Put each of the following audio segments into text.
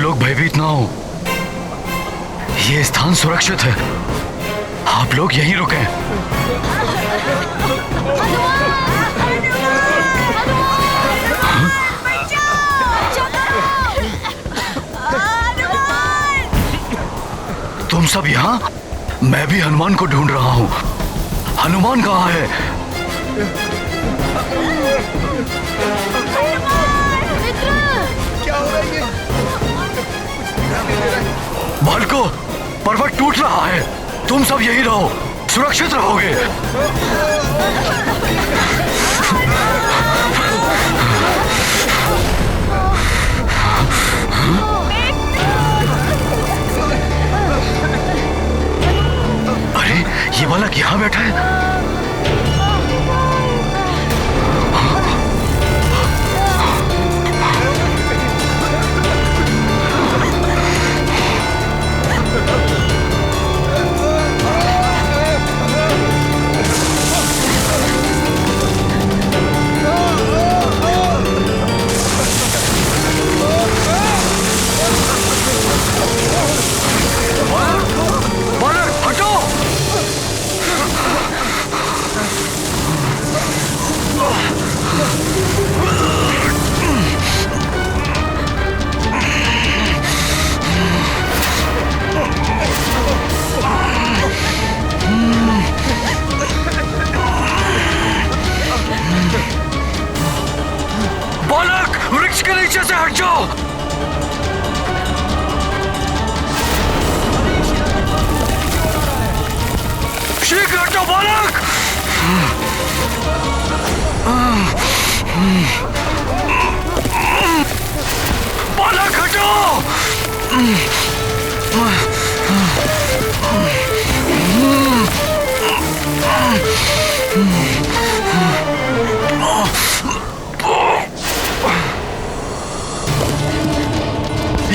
लोग भयभीत ना हो। ये स्थान सुरक्षित है, आप लोग यहीं रुकें। तुम सब यहाँ? मैं भी हनुमान को ढूंढ रहा हूँ। हनुमान कहाँ है? क्या हो रहा है ये? बालको, पर्वत टूट रहा है। तुम सब यहीं रहो, सुरक्षित रहोगे। अरे, ये बालक यहाँ बैठा है। वृक्ष के नीचे से हट जाओ। शीघ्र हटो बालक। बालक हटो।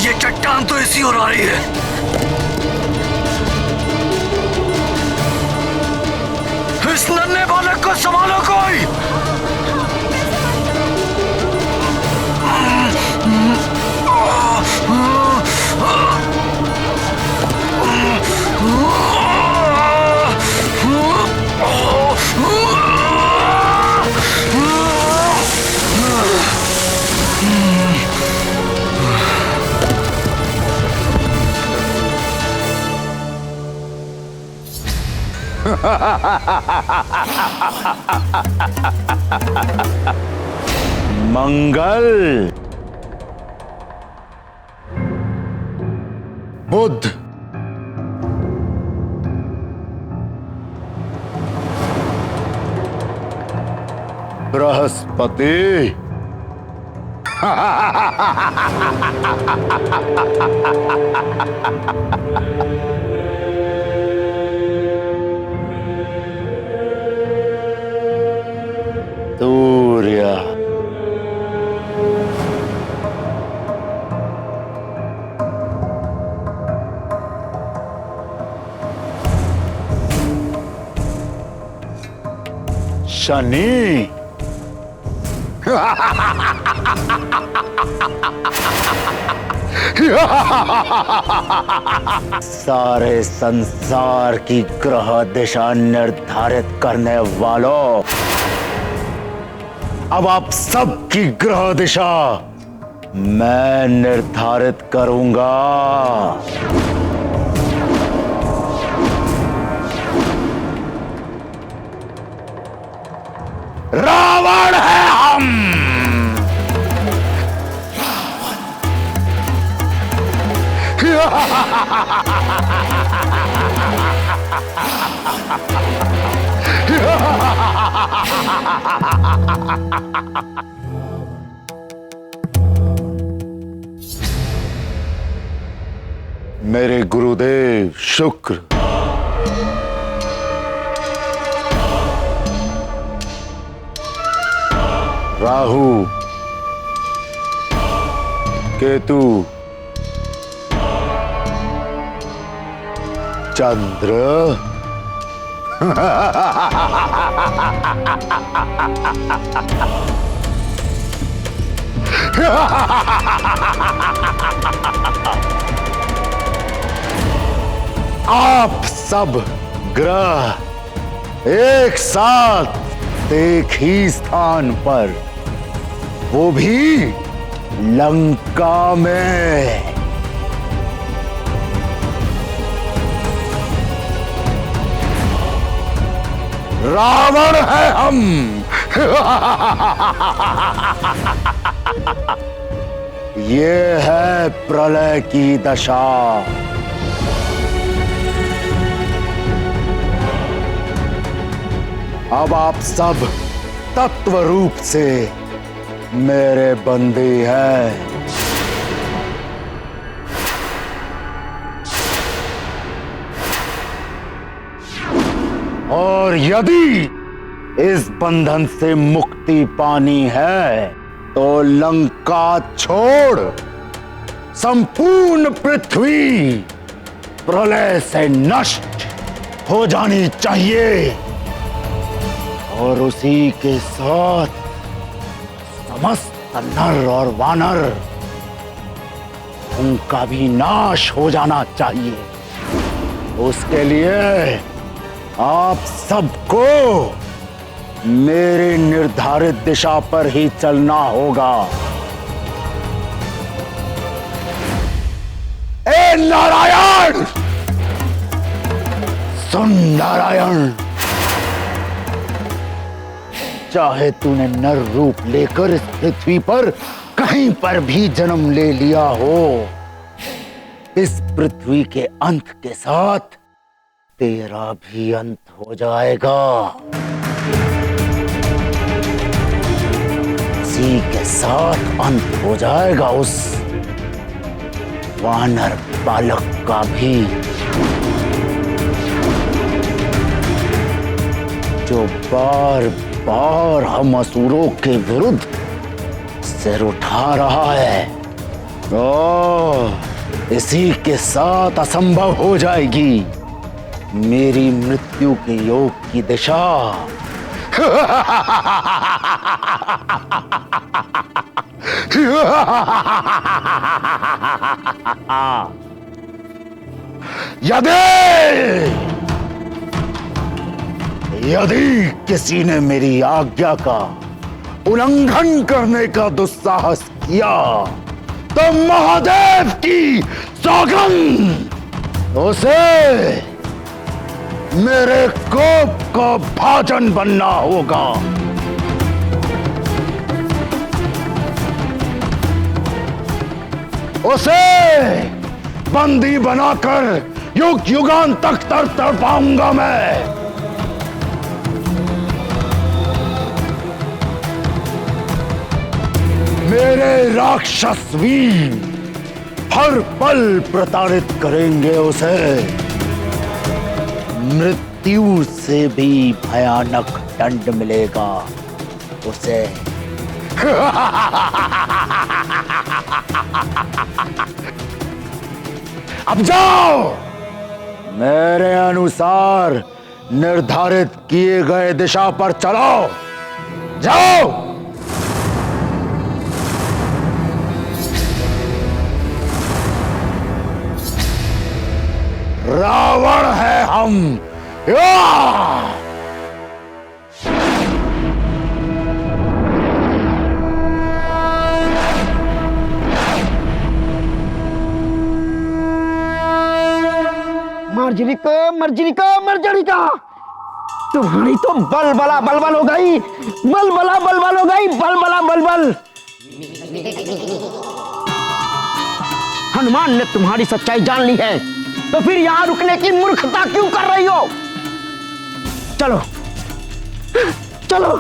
ये चट्टान तो ऐसी ओर आ रही है। इस नन्हे बालक को संभालो कोई। मंगल। बुध। बृहस्पति। सूर्य। शनि। सारे संसार की ग्रह दिशा निर्धारित करने वालों, अब आप सबकी ग्रह दिशा मैं निर्धारित करूंगा। रावण है हम। मेरे गुरुदेव शुक्र, राहु, केतु, चंद्र, आप सब ग्रह एक साथ एक ही स्थान पर, वो भी लंका में। रावण है हम। ये है प्रलय की दशा। अब आप सब तत्व रूप से मेरे बंदी हैं। और यदि इस बंधन से मुक्ति पानी है तो लंका छोड़ संपूर्ण पृथ्वी प्रलय से नष्ट हो जानी चाहिए, और उसी के साथ समस्त नर और वानर, उनका भी नाश हो जाना चाहिए। उसके लिए आप सबको मेरे निर्धारित दिशा पर ही चलना होगा। ए नारायण, सुन नारायण, चाहे तूने नर रूप लेकर इस पृथ्वी पर कहीं पर भी जन्म ले लिया हो, इस पृथ्वी के अंत के साथ तेरा भी अंत हो जाएगा। इसी के साथ अंत हो जाएगा उस वानर बालक का भी, जो बार बार हम असुरों के विरुद्ध सिर उठा रहा है। इसी के साथ असंभव हो जाएगी मेरी मृत्यु के योग की दिशा। यदि किसी ने मेरी आज्ञा का उल्लंघन करने का दुस्साहस किया तो महादेव की सौगंध, उसे मेरे कोप का भाजन बनना होगा। उसे बंदी बनाकर युग युगांत तक तड़पाऊंगा मैं। मेरे राक्षस वीर हर पल प्रताड़ित करेंगे उसे। मृत्यु से भी भयानक दंड मिलेगा उसे। अब जाओ, मेरे अनुसार निर्धारित किए गए दिशा पर चलो। जाओ। रावण है हम। मर्जरिका तुम्हारी तो बलबला बलबल हो गई, बलबला बलबल हो गई, बलबला बलबल। हनुमान ने तुम्हारी सच्चाई जान ली है, तो फिर यहां रुकने की मूर्खता क्यों कर रही हो? चलो चलो,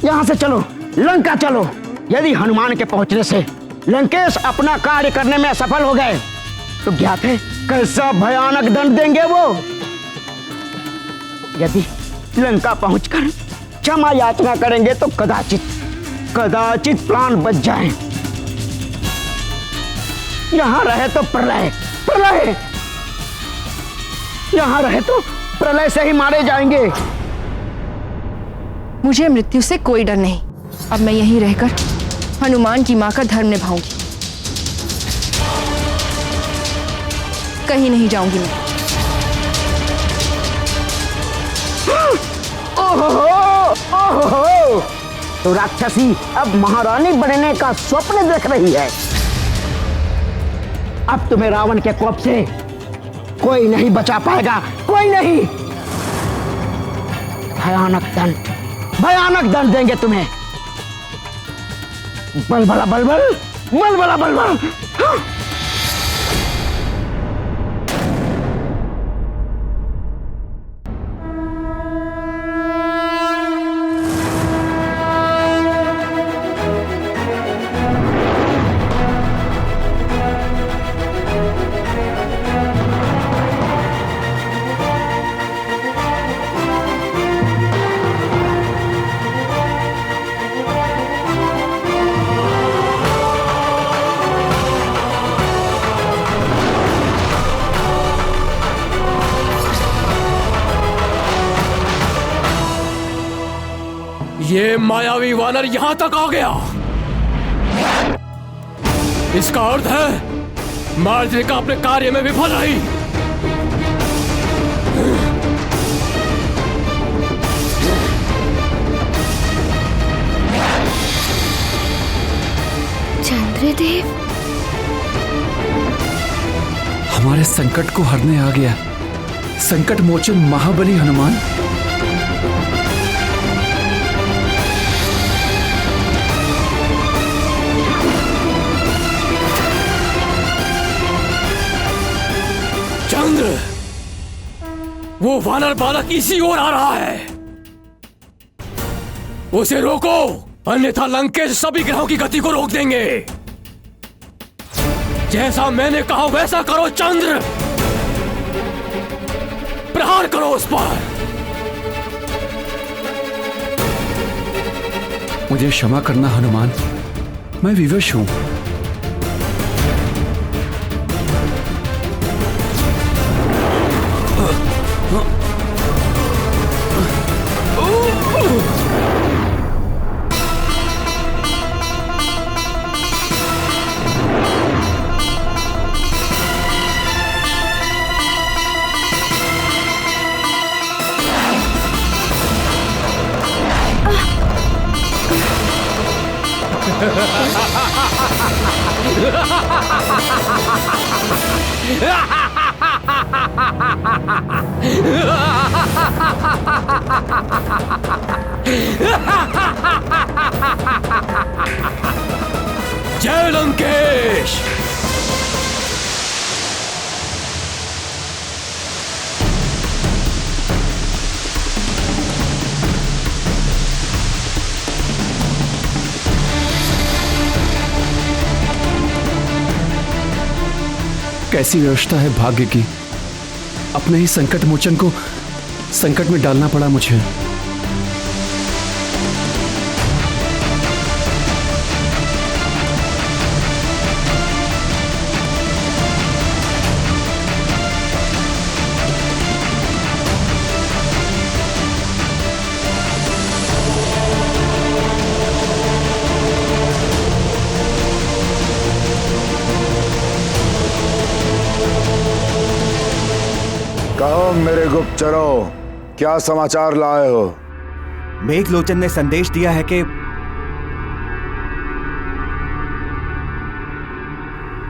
यहां से चलो, लंका चलो। यदि हनुमान के पहुंचने से लंकेश अपना कार्य करने में असफल हो गए तो ज्ञात है कैसा भयानक दंड देंगे वो। यदि लंका पहुंचकर क्षमा याचना करेंगे तो कदाचित प्राण बच जाएं। यहां रहे तो प्रलय, यहां रहे तो प्रलय से ही मारे जाएंगे। मुझे मृत्यु से कोई डर नहीं। अब मैं यहीं रहकर हनुमान की मां का धर्म निभाऊंगी। कहीं नहीं जाऊंगी मैं। ओहो, तो राक्षसी अब महारानी बनने का स्वप्न देख रही है। अब तुम्हें रावण के कोप से कोई नहीं बचा पाएगा, कोई नहीं। भयानक दंड देंगे तुम्हें। बलबला बलबल, बलबला बलबल। ये मायावी वानर यहां तक आ गया। इसका अर्थ है मार्जरिका अपने कार्य में विफल रही। चंद्रदेव हमारे संकट को हरने आ गया संकट मोचन महाबली हनुमान। चंद्र, वो वानर बालक इसी ओर आ रहा है। उसे रोको, अन्यथा लंकेश सभी ग्रहों की गति को रोक देंगे। जैसा मैंने कहा वैसा करो चंद्र, प्रहार करो उस पर। मुझे क्षमा करना हनुमान, मैं विवश हूं। जय लंकेश। कैसी व्यवस्था है भाग्य की, अपने ही संकट मोचन को संकट में डालना पड़ा मुझे। कहो मेरे गुप्तचरों, क्या समाचार लाए हो? मेघलोचन ने संदेश दिया है कि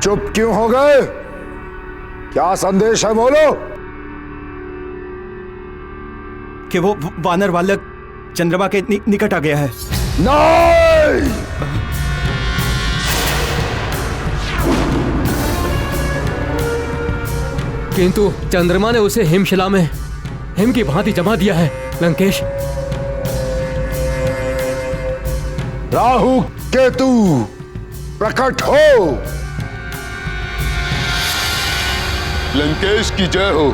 चुप क्यों हो गए? क्या संदेश है, बोलो। कि वो वानर बालक चंद्रमा के निकट आ गया है। नहीं! किंतु चंद्रमा ने उसे हिमशिला में हिम की भांति जमा दिया है लंकेश। राहु केतु प्रकट हो। लंकेश की जय हो।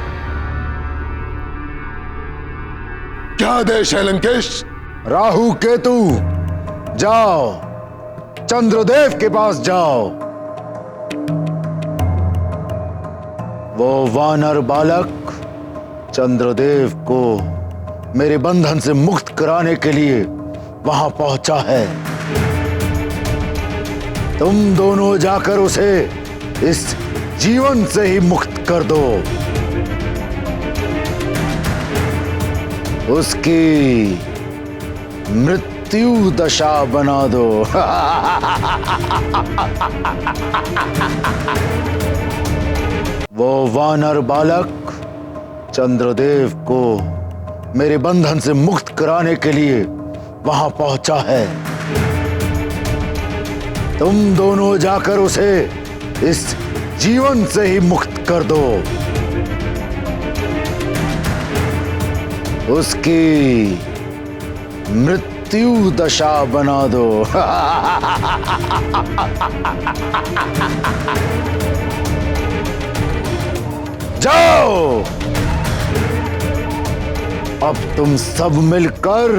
क्या आदेश है लंकेश? राहु केतु जाओ, चंद्रदेव के पास जाओ। वो वानर बालक चंद्रदेव को मेरे बंधन से मुक्त कराने के लिए वहां पहुंचा है। तुम दोनों जाकर उसे इस जीवन से ही मुक्त कर दो। उसकी मृत्यु दशा बना दो। वो वानर बालक चंद्रदेव को मेरे बंधन से मुक्त कराने के लिए वहां पहुंचा है। तुम दोनों जाकर उसे इस जीवन से ही मुक्त कर दो। उसकी मृत्यु दशा बना दो। जाओ, अब तुम सब मिलकर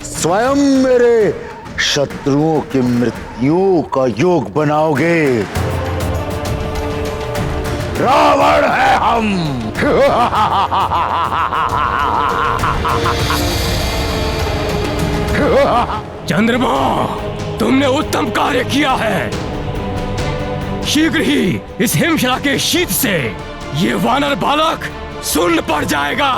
स्वयं मेरे शत्रुओं की मृत्यु का योग बनाओगे। रावण है हम। चंद्रमा, तुमने उत्तम कार्य किया है। शीघ्र ही इस हिमशिला के शीत से ये वानर बालक सुन्न पड़ जाएगा।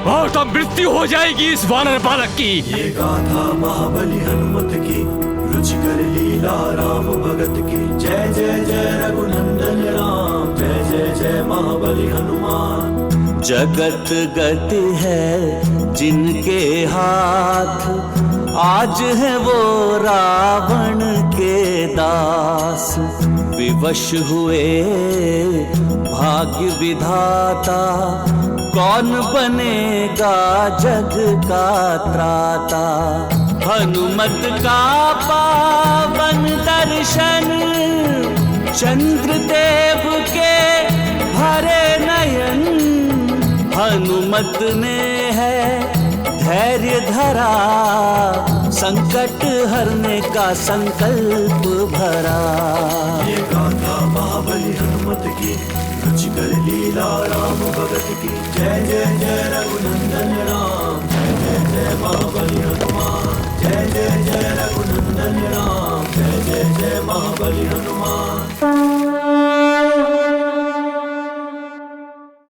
और तब मृत्यु हो जाएगी इस वानर बालक की। ये गाथा महाबली हनुमत की, रुचिकर लीला राम भगत की। जय जय जय रघुनंदन राम, जय जय जय महाबली हनुमान। जगत गति है जिनके हाथ, आज है वो रावण के दास। विवश हुए भाग्य विधाता, कौन बनेगा जग का त्राता। हनुमत का पावन दर्शन, चंद्रदेव के भरे नयन। हनुमत ने है धैर्य धरा, संकट हरने का संकल्प भरा। ये गाथा महाबली हनुमत की, रुचिकर लीला राम भगत की। जय जय जय रघुनंदन राम, जय जय जय महाबली हनुमान। जय जय जय रघुनंदन राम, जय जय जय महाबली हनुमान।